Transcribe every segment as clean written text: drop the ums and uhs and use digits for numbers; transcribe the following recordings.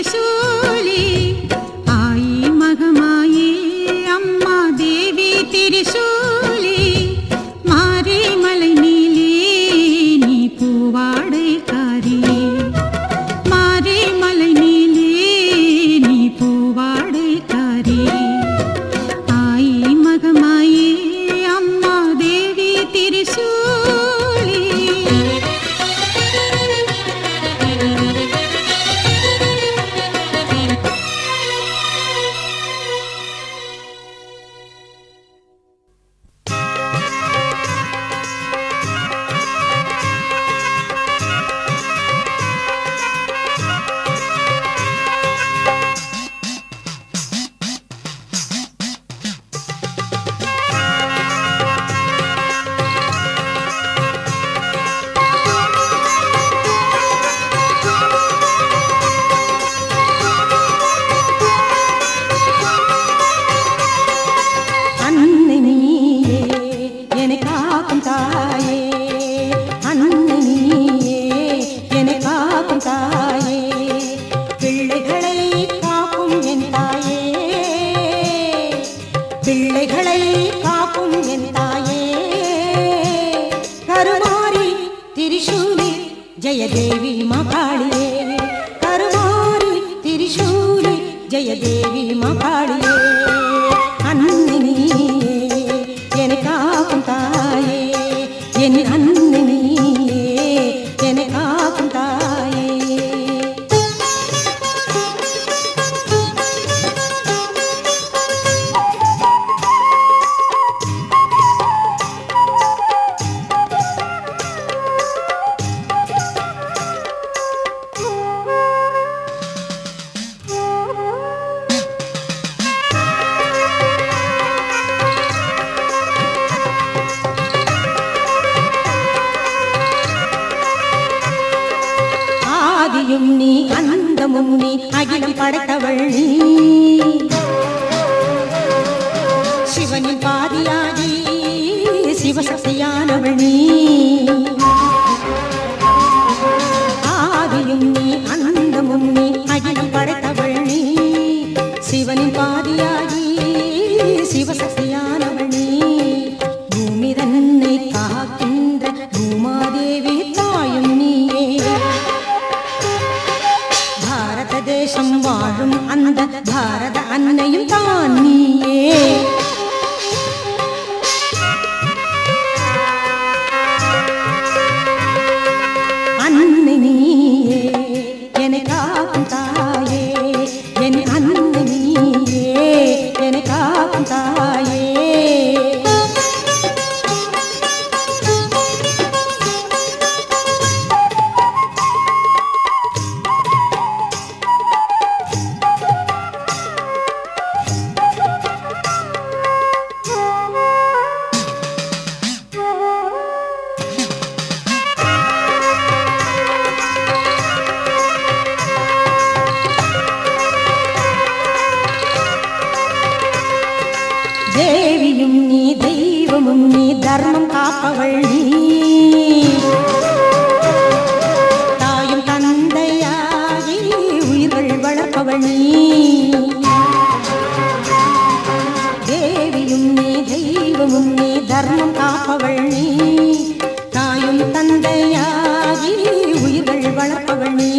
திரிசூலி ஆயி மகமாயே அம்மா தேவி திரிசூலி மாரிமலை நீலே நீ பூவாடைக்காரி மாரிமலை நீலே நீ பூவாடைக்காரி ஆயி மகமாயே அம்மா தேவி திரிசூலி பிள்ளைகளை காக்கும் என் தாயே கருமாரி திரிசூலி ஜெயதேவி மகாளியே கருமாரி திரிசூலி ஜெயதேவி மகாளியே அன்னை நீயே என்னை காக்கும் தாயே என் அன்னை நீயே என்னை காக்கும் தாயே நீ அந்தமும் நீ அகிலம் படைத்தவள் நீ சிவனின் பாதியாகி சிவசக்தியானவள் நீ ஆதியும் நீ அந்தமும் நீ அகிலம் படைத்தவள் நீ சிவனின் பாதியாகி சிவசக்தியானவள் நீ பூமி தன்னை காக்கின்ற பூமாதேவி தாயும் நீயே தேசம் வாழும் அந்த பாரத அன்னையும் தான் நீயே அன்னை நீயே என்னை காக்கும் தாயே என் அன்னை நீயே என்னை காக்கும் தாயே தேவியும் நீ தெய்வமும் நீ தர்மம் காப்பவள் நீ தாயும் தந்தையாகி உயிர்கள் வளர்ப்பவள் நீ தேவியும் நீ தெய்வமும் நீ தர்மம் காப்பவள் நீ தாயும் தந்தையாகி உயிர்கள் வளர்ப்பவள் நீ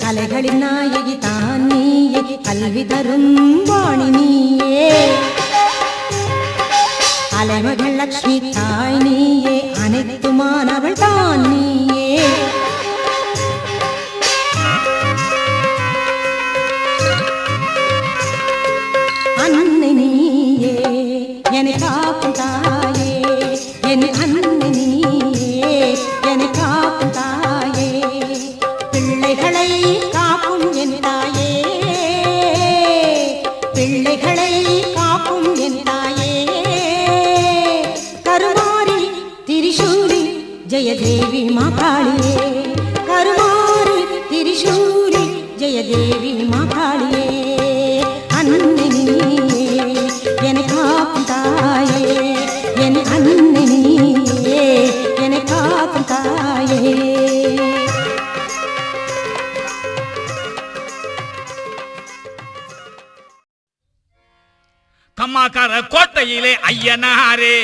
கலைகளின் நாயகி தான் நீயே கல்வி தரும் வாணி நீயே அலைமகள் லக்ஷ்மி தாய் நீயே அனைத்துமானவள் தான் நீயே அன்னை நீயே என்னை காக்கும் தாயே என் அன்னை நீயே என்னை காக்கும் தாயே பிள்ளைகளை காக்கும் என் தாயே பிள்ளைகளை காக்கும் என் தாயே கருமாரி திரிசூலி ஜெயதேவி மகாளியே கருமாரி திரிசூலி ஜெயதேவி மகாளியே அன்னை நீயே என்னை காக்கும் தாயே என் அன்னை நீயே என்னை காக்கும் தாயே கம்மாக்கார கோட்டையிலே ஐயனாரே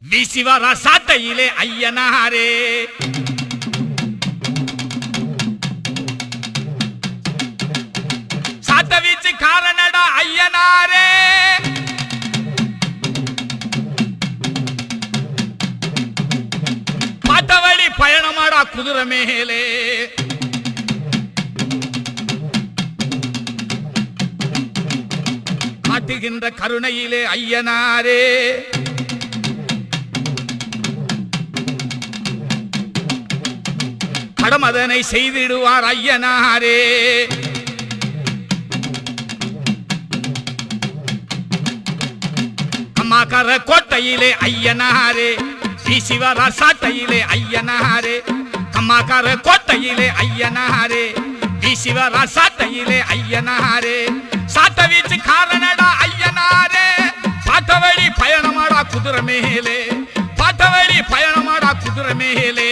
வீசிவர சாட்டையிலே ஐயனாரே சாட்ட வீச்சு காரணடா ஐயனாரே பாட்டவழி பயணமாடா குதிரை மேலே காட்டுகின்ற கருணையிலே ஐயனாரே கடமதனை செய்திடுவார் ஐயனாரே கம்மாக்கார கோட்டையிலே ஐயனாரே வீசிவர சாட்டையிலே ஐயனாரே கம்மாக்கார கோட்டையிலே ஐயனாரே வீசிவர சாட்டையிலே ஐயனாரே சாட்ட வீச்சு காரணடா ஐயனாரே பாட்டவழி பயணமாடா குதிரை மேலே பாட்டவழி பயணமாடா குதிரை மேலே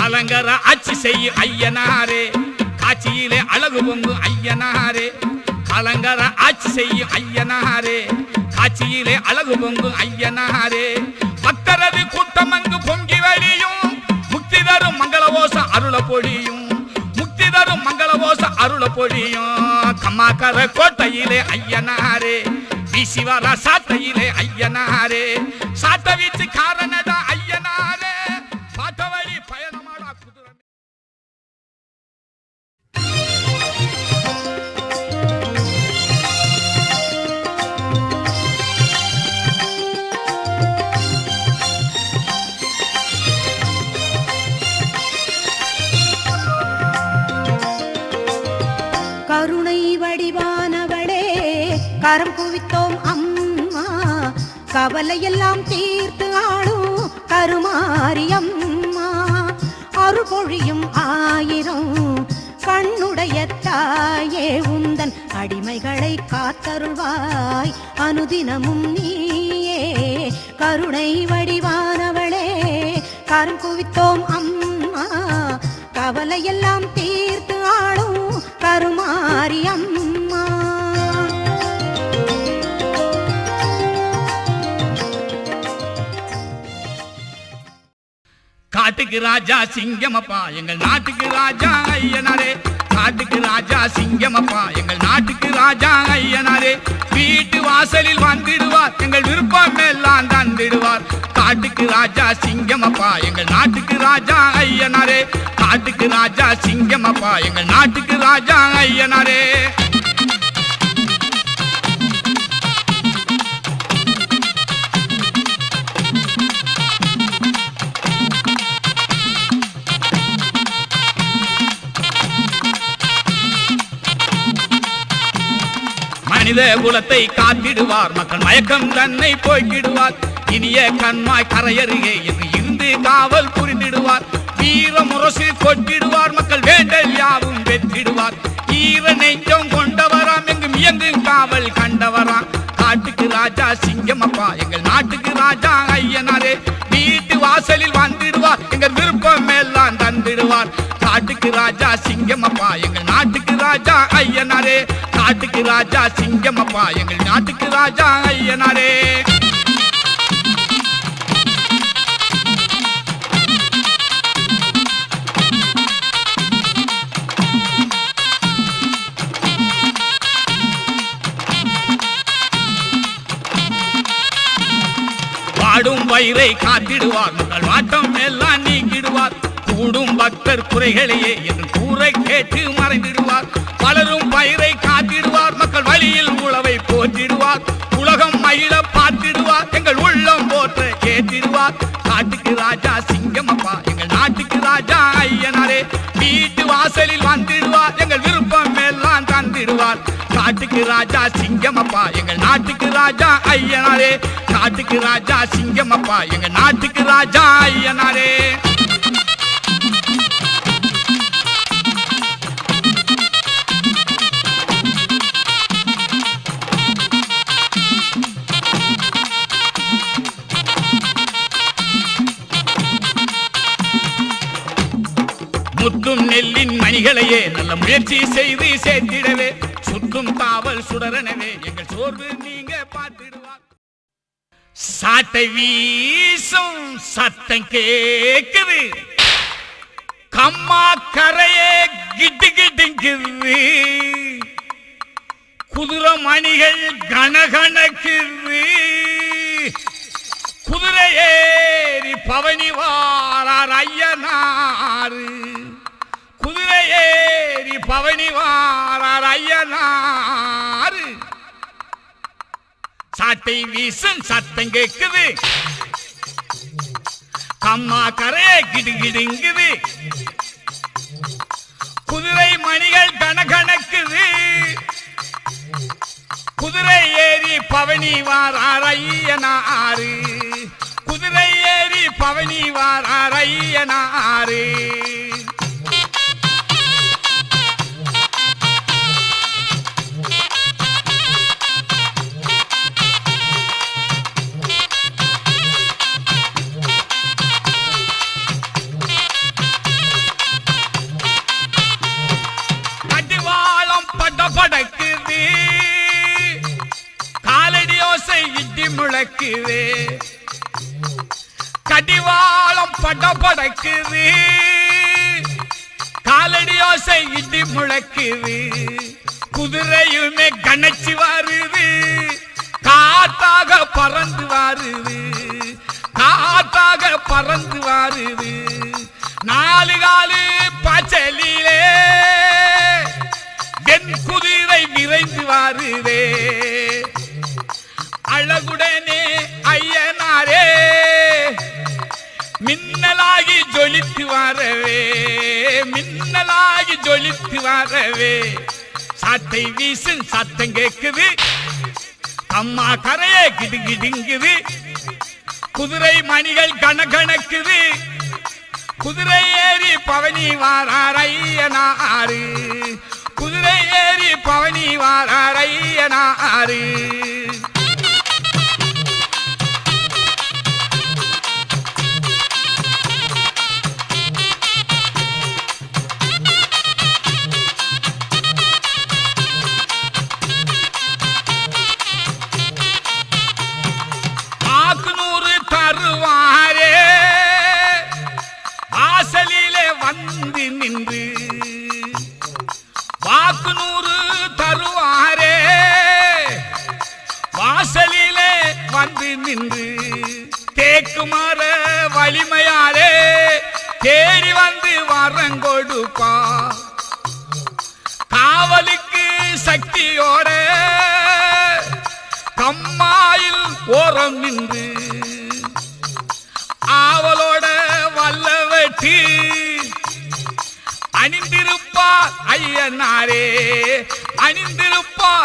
அலங்கர ஆட்சி செய்யும் ஐயனாரே காட்சியிலே அழகு பொங்கு ஐயனாரே அலங்கர ஆட்சி செய்யும் ஐயனாரே காட்சியிலே அழகு பொங்கு ஐயனாரே பக்தரது கூட்டம் அங்கு பொங்கி வழியும் முக்தி தரும் மங்களவோச அருள பொழியும் முக்தி தரும் மங்களவோச அருள பொழியும் கம்மாக்கார கோட்டையிலே ஐயனாரே வீசிவர சாட்டையிலே ஐயனாரே சாட்ட வீச்சு காரணடா ஐயனாரே பாட்டவழி பயணமாடா குதிரை கருணை வடிவானவளே கரம் குவித்தோம் அம்மா கவலையெல்லாம் தீர்த்து ஆளும் கருமாரியம்மா அருள் பொழியும் ஆயிரம் கண்ணுடைய தாயே உந்தன் அடிமைகளை காத்தருள்வாய் அனுதினமும் நீயே கருணை வடிவானவளே கரம் குவித்தோம் அம்மா கவலையெல்லாம் தீர்த்து ஆளும் கருமாரியம்மா காட்டுக்கு ராஜா சிங்கமப்பா எங்கள் நாட்டுக்கு ராஜா ஐயனாரே காட்டுக்கு ராஜா சிங்கமப்பா எங்கள் நாட்டுக்கு ராஜா ஐயனாரே வீட்டு வாசலில் வந்திடுவார் எங்கள் விருப்பம் எல்லாம் தந்திடுவார் காட்டுக்கு ராஜா சிங்கமப்பா எங்கள் நாட்டுக்கு ராஜா ஐயனாரே காட்டுக்கு ராஜா சிங்கமப்பா எங்கள் நாட்டுக்கு ராஜா ஐயனாரே மனித குலத்தை காத்திடுவார் மக்கள் மயக்கம் தன்னை போய்கிடுவார் இனிய கண்மாய் கரையருகே என்று இருந்து காவல் புரிந்திடுவார் வீர முரசு கொட்டிடுவார் மக்கள் வேண்டல் யாவும் வெற்றிடுவார் ஈர நெஞ்சம் கொண்டவராம் எங்கும் இயங்கும் காவல் கண்டவராம் காட்டுக்கு ராஜா சிங்கமப்பா எங்கள் நாட்டுக்கு ராஜா ஐயனாரே வீட்டு வாசலில் வந்திடுவார் எங்கள் விருப்பம் எல்லாம் தந்திடுவார் காட்டுக்கு ராஜா சிங்கமப்பா எங்கள் நாட்டுக்கு ராஜா ஐயனாரே காட்டுக்கு ராஜா சிங்கமப்பா எங்கள் நாட்டுக்கு ராஜா ஐயனாரே வாடும் வயிறை காத்திடுவார் மக்கள் வாட்டம் எல்லாம் நீக்கிடுவார் கூடும் பக்தர் குறைகளையே என்று கூரை கேட்டு மறைந்திடுவார் பலரும் பயிரை காத்திடுவார் மக்கள் வழியில் உழவை போற்றிடுவார் உலகம் மயில பார்த்திடுவார் எங்கள் உள்ளம் போற்ற கேட்டிடுவார் காட்டுக்கு ராஜா சிங்கமப்பா எங்கள் நாட்டுக்கு ராஜா ஐயனாரே வீட்டு வாசலில் வந்திடுவார் எங்கள் விருப்பம் எல்லாம் தந்திடுவார் காட்டுக்கு ராஜா சிங்கமப்பா எங்கள் நாட்டுக்கு ராஜா ஐயனாரே காட்டுக்கு ராஜா சிங்கமப்பா எங்கள் நாட்டுக்கு ராஜா ஐயனாரே சுடும் நெல்லின் மணிகளையே நல்ல முயற்சி செய்து சேர்த்திடவே சுற்றும் காவல் சுடரனவே எங்கள் சோர்வு நீங்க பார்த்திடுவார். சாட்டை வீசும் சத்தம் கேக்குது, கம்மா கரையே கிட்டு கிட்டுங்குது, குதிரை மணிகள் கணகணக்குது, குதிரை ஏறி பவனி வாரார் ஐயனாரு, குதிரை ஏறி பவனி வாரார் ஐயனாரு. சாட்டை வீசும் சத்தம் கேக்குது, கம்மா கரையே கிடுகிடுங்குது, குதிரை மணிகள் கணகணக்குது, குதிரை ஏறி பவனி வாரார் ஐயனாரு, குதிரை ஏறி பவனி வாரார் ஐயனாரு. அடிவாளம் படபடக்குது, காலடி ஓசை இடி முழக்குது, கடிவாளம் படபடக்குது, காலடி ஓசை இடி முழக்குது, குதிரையுமே கணச்சி வருது, காத்தாக பறந்து வருது, காத்தாக பறந்து வருது, நாலு காலு பாச்சலிலே என் குதிரை விரைந்து வருதே, அழகுடனே ஐயனாரே மின்னலாகி ஜொலித்து வரவே, மின்னலாகி ஜொலித்து வரவே. சாட்டை வீசும் சத்தம் கேக்குது, அம்மா கரையே கிடுகிடுங்குது, குதிரை மணிகள் கணக்கணக்குது, குதிரை ஏறி பவனி வாரார் ஐயனாரு, குதிரை ஏறி பவனி வாரார் ஐயனாரு. தருவாரே வாசலிலே வந்து நின்று, வாக்கு 100 தருவாரே வாசலிலே வந்து நின்று, தேக்கு மர வலிமையாலே தேடி வந்து வரங்கொடுப்பா, காவலுக்கு சக்தியோட கம்மாயில் ஓரம் நின்று, ஆவலோட வல்ல வெட்டி அணிந்திருப்பார் ஐயனாரே, அணிந்திருப்பார்